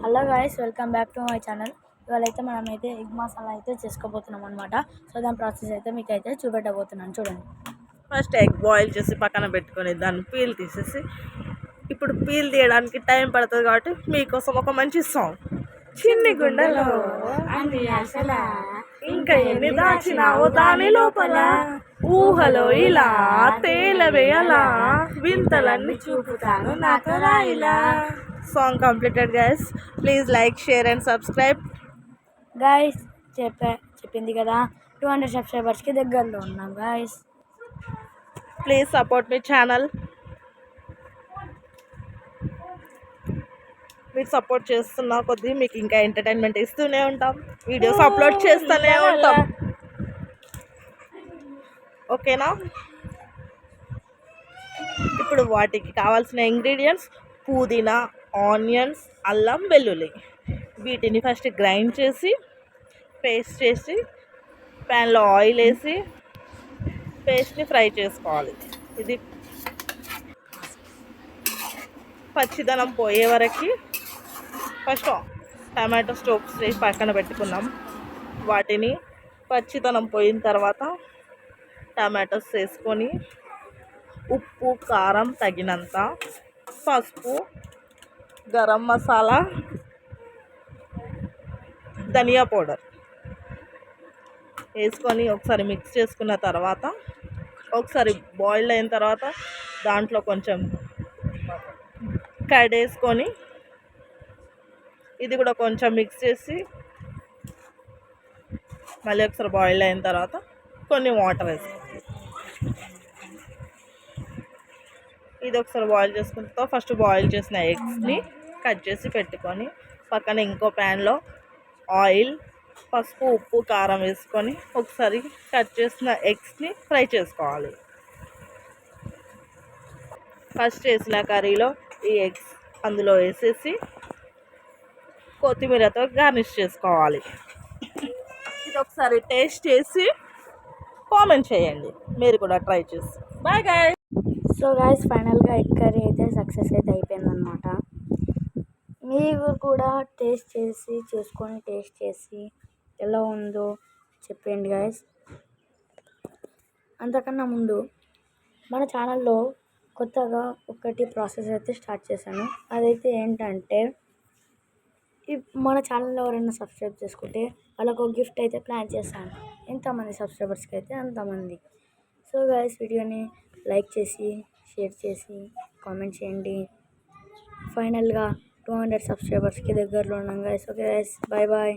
Hello guys, welcome back to my channel. ఇవాళైతే మనమైతే egg masala అయితే చేసుకోబోతున్నాం అనమాట. సో దాని ప్రాసెస్ అయితే మీకు అయితే చూపెట్టబోతున్నాను, చూడండి. ఫస్ట్ ఎగ్ బాయిల్ చేసి పక్కన పెట్టుకొని దాన్ని పీల్ తీసేసి, ఇప్పుడు పీల్ తీయడానికి టైం పడుతుంది కాబట్టి మీకోసం ఒక మంచి సాంగ్. చిన్ని గుండెలో అన్ని అసలా ఇంకా ఎన్ని దాచినావో దాని లోపల, ఊహలో ఇలా తేలవే అలా, వింతలన్నీ చూపుతాను నాతో రాయిలా. Song completed guys. Please like, share and subscribe. Guys, చెప్పింది కదా, 200 సబ్స్క్రైబర్స్కి దగ్గరలో ఉన్నాం guys. Please support me channel. మీరు సపోర్ట్ చేస్తున్న కొద్దీ మీకు ఇంకా ఎంటర్టైన్మెంట్ ఇస్తూనే ఉంటాం, వీడియోస్ అప్లోడ్ చేస్తూనే ఉంటాం. ఓకేనా? ఇప్పుడు వాటికి కావాల్సిన ఇంగ్రీడియంట్స్: పుదీనా, ఆనియన్స్, అల్లం, వెల్లుల్లి. వీటిని ఫస్ట్ గ్రైండ్ చేసి పేస్ట్ చేసి ప్యాన్లో ఆయిల్ వేసి పేస్ట్ని ఫ్రై చేసుకోవాలి. ఇది పచ్చిదనం పోయే వరకు ఫస్ట్ టమాటో స్టోక్స్ వేసి పక్కన పెట్టుకున్నాం. వాటిని పచ్చిదనం పోయిన తర్వాత టమాటోస్ వేసుకొని ఉప్పు, కారం తగినంత, పసుపు, గరం మసాలా, ధనియా పౌడర్ వేసుకొని ఒకసారి మిక్స్ చేసుకున్న తర్వాత ఒకసారి బాయిల్ అయిన తర్వాత దాంట్లో కొంచెం కర్డ్ వేసుకొని ఇది కూడా కొంచెం మిక్స్ చేసి మళ్ళీ ఒకసారి బాయిల్ అయిన తర్వాత కొన్ని వాటర్ వేసుకోవాలి. ఇది ఒకసారి బాయిల్ చేసుకున్న తర్వాత ఫస్ట్ బాయిల్ చేసిన ఎగ్స్ని కట్ చేసి పెట్టుకొని పక్కన ఇంకో ప్యాన్లో ఆయిల్, పసుపు, ఉప్పు, కారం వేసుకొని ఒకసారి కట్ చేసిన ఎగ్స్ని ఫ్రై చేసుకోవాలి. ఫస్ట్ వేసిన కర్రీలో ఈ ఎగ్స్ అందులో వేసేసి కొత్తిమీరతో గార్నిష్ చేసుకోవాలి. ఇది ఒకసారి టేస్ట్ చేసి కామెంట్ చేయండి, మీరు కూడా ట్రై చేసి. Bye guy. సో గాయస్, ఫైనల్గా ఎగ్ కర్రీ అయితే సక్సెస్ అయితే అయిపోయిందనమాట. మీరు కూడా టేస్ట్ చేసి చూసుకొని టేస్ట్ చేసి ఎలా ఉందో చెప్పండి గాయస్. అంతకన్నా ముందు మన ఛానల్లో కొత్తగా ఒకటి ప్రాసెస్ అయితే స్టార్ట్ చేశాను. అదైతే ఏంటంటే, మన ఛానల్లో ఎవరైనా సబ్స్క్రైబ్ చేసుకుంటే వాళ్ళకు ఒక గిఫ్ట్ అయితే ప్లాన్ చేశాను. ఎంతమంది సబ్స్క్రైబర్స్కి అయితే అంతమంది. సో గాయస్, వీడియోని లైక్ చేసి, షేర్ చేసి, కామెంట్ చేయండి. ఫైనల్గా 200 సబ్స్క్రైబర్స్కి దగ్గరలో ఉన్నాం guys. Okay guys, bye bye.